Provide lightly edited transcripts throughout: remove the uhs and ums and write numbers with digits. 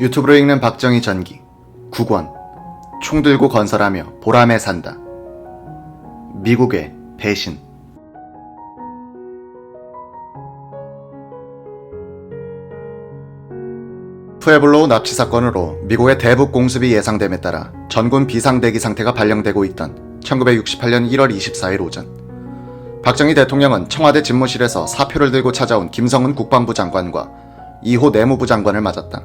유튜브로 읽는 박정희 전기 9권 총 들고 건설하며 보람에 산다. 미국의 배신. 푸에블로우 납치 사건으로 미국의 대북 공습이 예상됨에 따라 전군 비상대기 상태가 발령되고 있던 1968년 1월 24일 오전, 박정희 대통령은 청와대 집무실에서 사표를 들고 찾아온 김성은 국방부 장관과 이호 내무부 장관을 맞았다.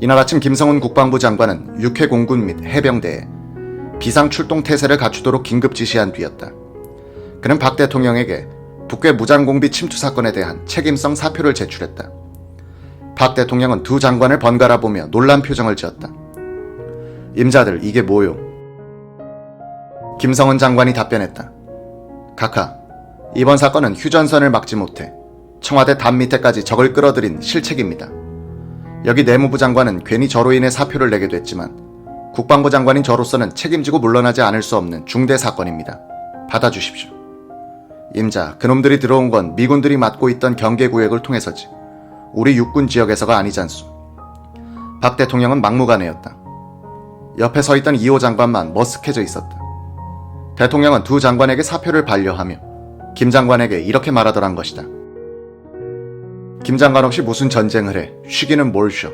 이날 아침 김성은 국방부 장관은 육해 공군 및 해병대에 비상 출동 태세를 갖추도록 긴급 지시한 뒤였다. 그는 박 대통령에게 북괴 무장공비 침투 사건에 대한 책임성 사표를 제출했다. 박 대통령은 두 장관을 번갈아 보며 놀란 표정을 지었다. 임자들, 이게 뭐요? 김성은 장관이 답변했다. 각하, 이번 사건은 휴전선을 막지 못해 청와대 담 밑에까지 적을 끌어들인 실책입니다. 여기 내무부 장관은 괜히 저로 인해 사표를 내게 됐지만 국방부 장관인 저로서는 책임지고 물러나지 않을 수 없는 중대 사건입니다. 받아주십시오. 임자, 그놈들이 들어온 건 미군들이 맡고 있던 경계구역을 통해서지 우리 육군 지역에서가 아니잖소. 박 대통령은 막무가내였다. 옆에 서 있던 이호 장관만 머쓱해져 있었다. 대통령은 두 장관에게 사표를 반려하며 김 장관에게 이렇게 말하더란 것이다. 김 장관 없이 무슨 전쟁을 해. 쉬기는 뭘 쉬어.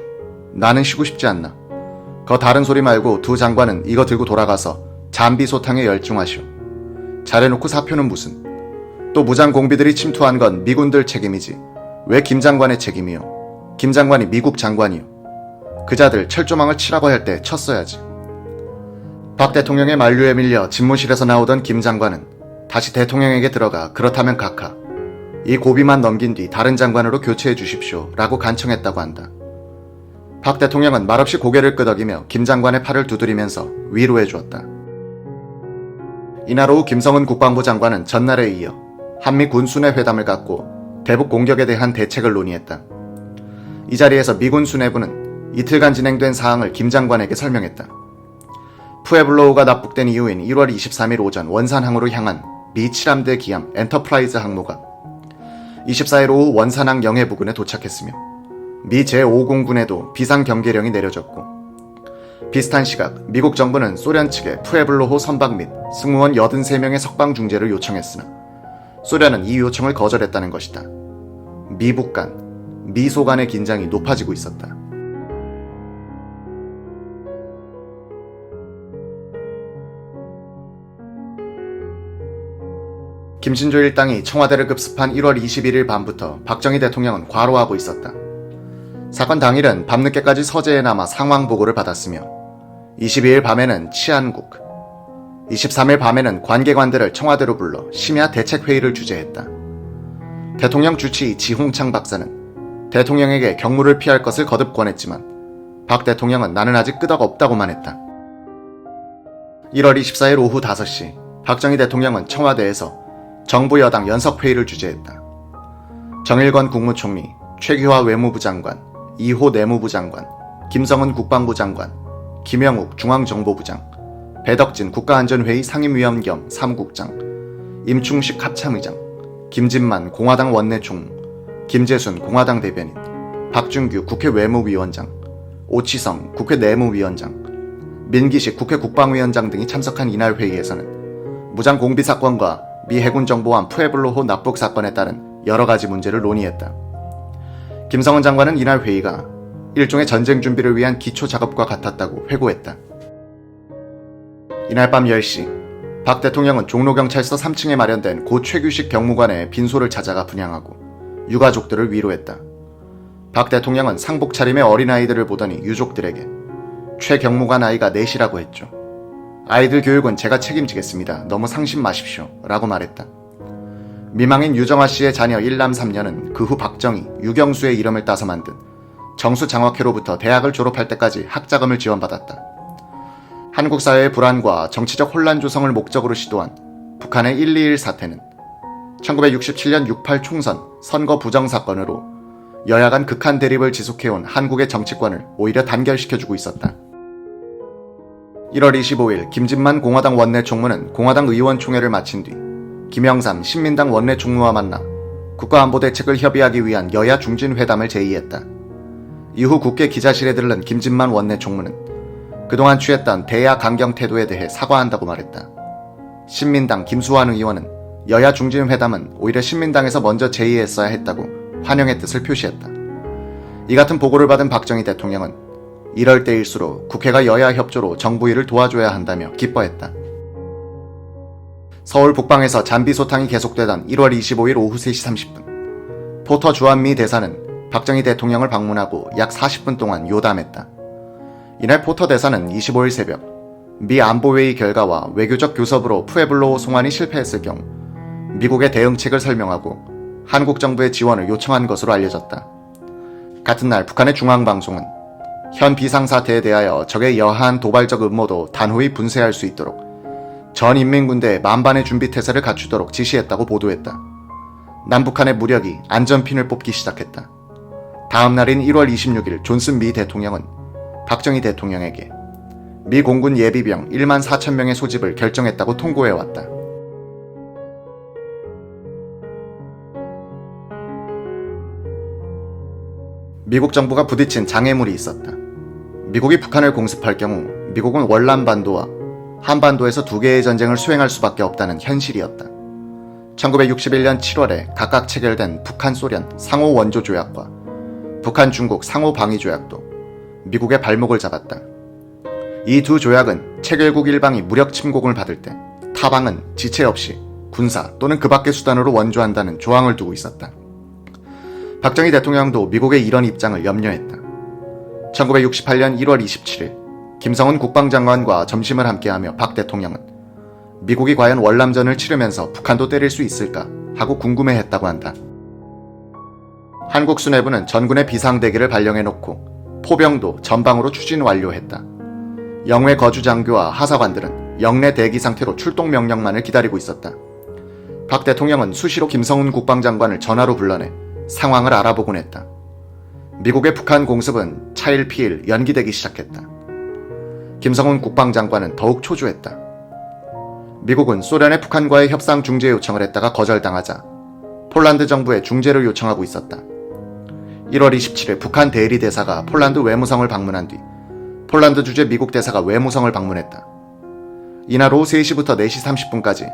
나는 쉬고 싶지 않나. 거 다른 소리 말고 두 장관은 이거 들고 돌아가서 잠비 소탕에 열중하시오. 잘해놓고 사표는 무슨. 또 무장공비들이 침투한 건 미군들 책임이지 왜 김 장관의 책임이요. 김 장관이 미국 장관이요. 그자들 철조망을 치라고 할 때 쳤어야지. 박 대통령의 만류에 밀려 집무실에서 나오던 김 장관은 다시 대통령에게 들어가 그렇다면 각하, 이 고비만 넘긴 뒤 다른 장관으로 교체해 주십시오 라고 간청했다고 한다. 박 대통령은 말없이 고개를 끄덕이며 김 장관의 팔을 두드리면서 위로해 주었다. 이날 오후 김성은 국방부 장관은 전날에 이어 한미 군수뇌 회담을 갖고 대북 공격에 대한 대책을 논의했다. 이 자리에서 미군 수뇌부는 이틀간 진행된 사항을 김 장관에게 설명했다. 푸에블로우가 납북된 이후인 1월 23일 오전 원산항으로 향한 미 7함대 기함 엔터프라이즈 항모가 24일 오후 원산항 영해 부근에 도착했으며 미 제5공군에도 비상경계령이 내려졌고, 비슷한 시각 미국 정부는 소련 측에 푸에블로호 선박 및 승무원 83명의 석방 중재를 요청했으나 소련은 이 요청을 거절했다는 것이다. 미북 간, 미소 간의 긴장이 높아지고 있었다. 김신조 일당이 청와대를 급습한 1월 21일 밤부터 박정희 대통령은 과로하고 있었다. 사건 당일은 밤늦게까지 서재에 남아 상황 보고를 받았으며 22일 밤에는 치안국, 23일 밤에는 관계관들을 청와대로 불러 심야 대책회의를 주재했다. 대통령 주치의 지홍창 박사는 대통령에게 경무를 피할 것을 거듭 권했지만 박 대통령은 나는 아직 끄덕 없다고만 했다. 1월 24일 오후 5시 박정희 대통령은 청와대에서 정부 여당 연석회의를 주재했다. 정일권 국무총리, 최규하 외무부 장관, 이호 내무부 장관, 김성은 국방부 장관, 김영욱 중앙정보부장, 배덕진 국가안전회의 상임위원 겸 사무국장, 임충식 합참의장, 김진만 공화당 원내총무, 김재순 공화당 대변인, 박준규 국회 외무위원장, 오치성 국회 내무위원장, 민기식 국회 국방위원장 등이 참석한 이날 회의에서는 무장공비 사건과 미 해군 정보함 푸에블로호 납북 사건에 따른 여러 가지 문제를 논의했다. 김성은 장관은 이날 회의가 일종의 전쟁 준비를 위한 기초 작업과 같았다고 회고했다. 이날 밤 10시 박 대통령은 종로경찰서 3층에 마련된 고 최규식 경무관의 빈소를 찾아가 분향하고 유가족들을 위로했다. 박 대통령은 상복 차림의 어린아이들을 보더니 유족들에게 최 경무관 아이가 넷이라고 했죠. 아이들 교육은 제가 책임지겠습니다. 너무 상심 마십시오. 라고 말했다. 미망인 유정아 씨의 자녀 1남 3녀는 그 후 박정희, 유경수의 이름을 따서 만든 정수장학회로부터 대학을 졸업할 때까지 학자금을 지원받았다. 한국 사회의 불안과 정치적 혼란 조성을 목적으로 시도한 북한의 121 사태는 1967년 6.8 총선 선거 부정 사건으로 여야 간 극한 대립을 지속해온 한국의 정치권을 오히려 단결시켜주고 있었다. 1월 25일 김진만 공화당 원내총무는 공화당 의원총회를 마친 뒤 김영삼 신민당 원내총무와 만나 국가안보대책을 협의하기 위한 여야 중진회담을 제의했다. 이후 국회 기자실에 들른 김진만 원내 총무는 그동안 취했던 대야 강경 태도에 대해 사과한다고 말했다. 신민당 김수환 의원은 여야 중진 회담은 오히려 신민당에서 먼저 제의했어야 했다고 환영의 뜻을 표시했다. 이 같은 보고를 받은 박정희 대통령은 이럴 때일수록 국회가 여야 협조로 정부 일을 도와줘야 한다며 기뻐했다. 서울 북방에서 잔비 소탕이 계속되던 1월 25일 오후 3시 30분 포터 주한미 대사는 박정희 대통령을 방문하고 약 40분 동안 요담했다. 이날 포터 대사는 25일 새벽 미 안보회의 결과와 외교적 교섭으로 푸에블로 송환이 실패했을 경우 미국의 대응책을 설명하고 한국 정부의 지원을 요청한 것으로 알려졌다. 같은 날 북한의 중앙방송은 현 비상사태에 대하여 적의 여하한 도발적 음모도 단호히 분쇄할 수 있도록 전 인민군대에 만반의 준비태세를 갖추도록 지시했다고 보도했다. 남북한의 무력이 안전핀을 뽑기 시작했다. 다음 날인 1월 26일 존슨 미 대통령은 박정희 대통령에게 미 공군 예비병 1만 4천 명의 소집을 결정했다고 통보해왔다. 미국 정부가 부딪힌 장애물이 있었다. 미국이 북한을 공습할 경우 미국은 월남반도와 한반도에서 두 개의 전쟁을 수행할 수밖에 없다는 현실이었다. 1961년 7월에 각각 체결된 북한-소련 상호 원조 조약과 북한-중국 상호 방위 조약도 미국의 발목을 잡았다. 이 두 조약은 체결국 일방이 무력 침공을 받을 때 타방은 지체 없이 군사 또는 그 밖의 수단으로 원조한다는 조항을 두고 있었다. 박정희 대통령도 미국의 이런 입장을 염려했다. 1968년 1월 27일 김성은 국방장관과 점심을 함께하며 박 대통령은 미국이 과연 월남전을 치르면서 북한도 때릴 수 있을까 하고 궁금해했다고 한다. 한국 수뇌부는 전군의 비상대기를 발령해놓고 포병도 전방으로 추진 완료했다. 영외 거주 장교와 하사관들은 영내 대기 상태로 출동 명령만을 기다리고 있었다. 박 대통령은 수시로 김성훈 국방장관을 전화로 불러내 상황을 알아보곤 했다. 미국의 북한 공습은 차일피일 연기되기 시작했다. 김성훈 국방장관은 더욱 초조했다. 미국은 소련의 북한과의 협상 중재 요청을 했다가 거절당하자 폴란드 정부에 중재를 요청하고 있었다. 1월 27일 북한 대리 대사가 폴란드 외무성을 방문한 뒤 폴란드 주재 미국 대사가 외무성을 방문했다. 이날 오후 3시부터 4시 30분까지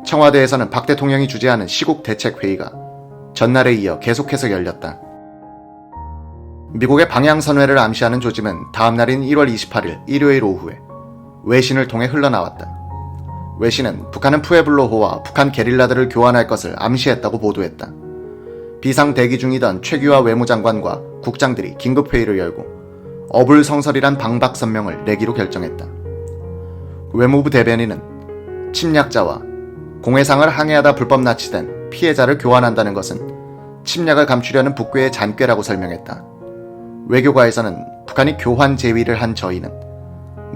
청와대에서는 박 대통령이 주재하는 시국 대책 회의가 전날에 이어 계속해서 열렸다. 미국의 방향선회를 암시하는 조짐은 다음 날인 1월 28일 일요일 오후에 외신을 통해 흘러나왔다. 외신은 북한은 푸에블로호와 북한 게릴라들을 교환할 것을 암시했다고 보도했다. 비상 대기 중이던 최규하 외무장관과 국장들이 긴급회의를 열고 어불성설이란 방박선명을 내기로 결정했다. 외무부 대변인은 침략자와 공해상을 항해하다 불법 납치된 피해자를 교환한다는 것은 침략을 감추려는 북괴의 잔꾀라고 설명했다. 외교가에서는 북한이 교환 제의를 한 저희는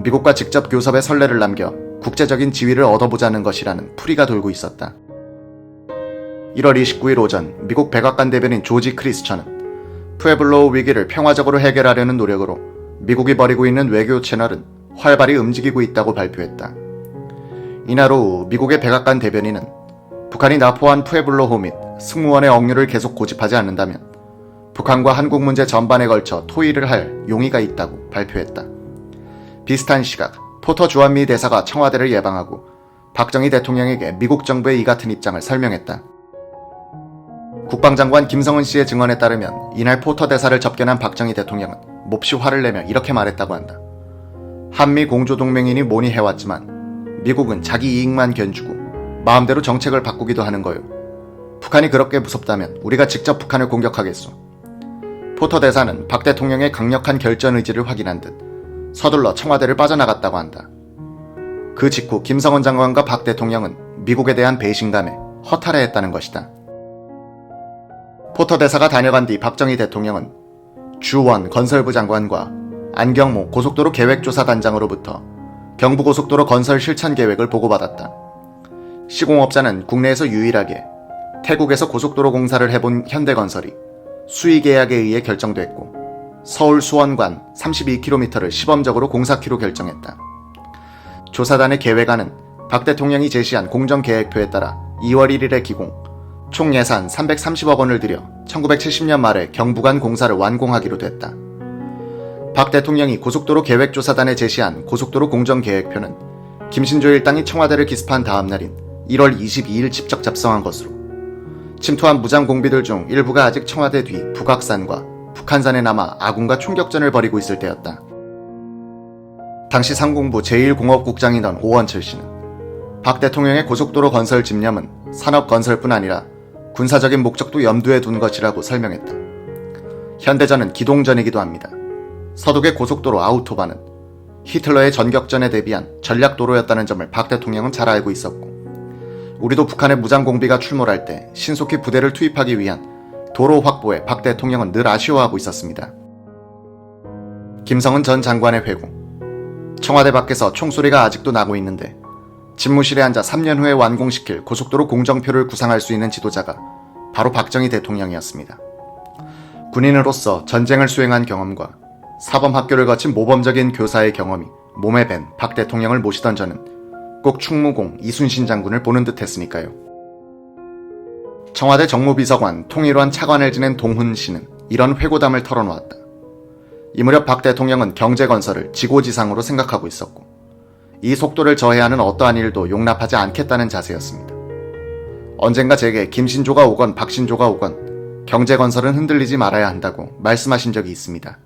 미국과 직접 교섭의 선례를 남겨 국제적인 지위를 얻어보자는 것이라는 풀이가 돌고 있었다. 1월 29일 오전 미국 백악관 대변인 조지 크리스처는 푸에블로 위기를 평화적으로 해결하려는 노력으로 미국이 벌이고 있는 외교 채널은 활발히 움직이고 있다고 발표했다. 이날 오후 미국의 백악관 대변인은 북한이 납포한 푸에블로호 및 승무원의 억류를 계속 고집하지 않는다면 북한과 한국 문제 전반에 걸쳐 토의를 할 용의가 있다고 발표했다. 비슷한 시각 포터 주한미 대사가 청와대를 예방하고 박정희 대통령에게 미국 정부의 이 같은 입장을 설명했다. 국방장관 김성은 씨의 증언에 따르면 이날 포터 대사를 접견한 박정희 대통령은 몹시 화를 내며 이렇게 말했다고 한다. 한미 공조동맹이니 뭐니 해왔지만 미국은 자기 이익만 견주고 마음대로 정책을 바꾸기도 하는 거요. 북한이 그렇게 무섭다면 우리가 직접 북한을 공격하겠소. 포터 대사는 박 대통령의 강력한 결전 의지를 확인한 듯 서둘러 청와대를 빠져나갔다고 한다. 그 직후 김성은 장관과 박 대통령은 미국에 대한 배신감에 허탈해했다는 것이다. 포터 대사가 다녀간 뒤 박정희 대통령은 주원 건설부 장관과 안경모 고속도로 계획조사단장으로부터 경부고속도로 건설 실천 계획을 보고받았다. 시공업자는 국내에서 유일하게 태국에서 고속도로 공사를 해본 현대건설이 수의계약에 의해 결정됐고 서울 수원간 32km를 시범적으로 공사키로 결정했다. 조사단의 계획안은 박 대통령이 제시한 공정계획표에 따라 2월 1일에 기공, 총 예산 330억 원을 들여 1970년 말에 경부간 공사를 완공하기로 됐다. 박 대통령이 고속도로 계획조사단에 제시한 고속도로 공정계획표는 김신조 일당이 청와대를 기습한 다음 날인 1월 22일 직접 작성한 것으로 침투한 무장공비들 중 일부가 아직 청와대 뒤 북악산과 북한산에 남아 아군과 총격전을 벌이고 있을 때였다. 당시 상공부 제1공업국장이던 오원철 씨는 박 대통령의 고속도로 건설 집념은 산업 건설뿐 아니라 군사적인 목적도 염두에 둔 것이라고 설명했다. 현대전은 기동전이기도 합니다. 서독의 고속도로 아우토반은 히틀러의 전격전에 대비한 전략도로였다는 점을 박 대통령은 잘 알고 있었고, 우리도 북한의 무장공비가 출몰할 때 신속히 부대를 투입하기 위한 도로 확보에 박 대통령은 늘 아쉬워하고 있었습니다. 김성은 전 장관의 회고. 청와대 밖에서 총소리가 아직도 나고 있는데 집무실에 앉아 3년 후에 완공시킬 고속도로 공정표를 구상할 수 있는 지도자가 바로 박정희 대통령이었습니다. 군인으로서 전쟁을 수행한 경험과 사범학교를 거친 모범적인 교사의 경험이 몸에 밴 박 대통령을 모시던 저는 꼭 충무공 이순신 장군을 보는 듯 했으니까요. 청와대 정무비서관 통일원 차관을 지낸 동훈 씨는 이런 회고담을 털어놓았다. 이 무렵 박 대통령은 경제건설을 지고지상으로 생각하고 있었고, 이 속도를 저해하는 어떠한 일도 용납하지 않겠다는 자세였습니다. 언젠가 제게 김신조가 오건 박신조가 오건 경제건설은 흔들리지 말아야 한다고 말씀하신 적이 있습니다.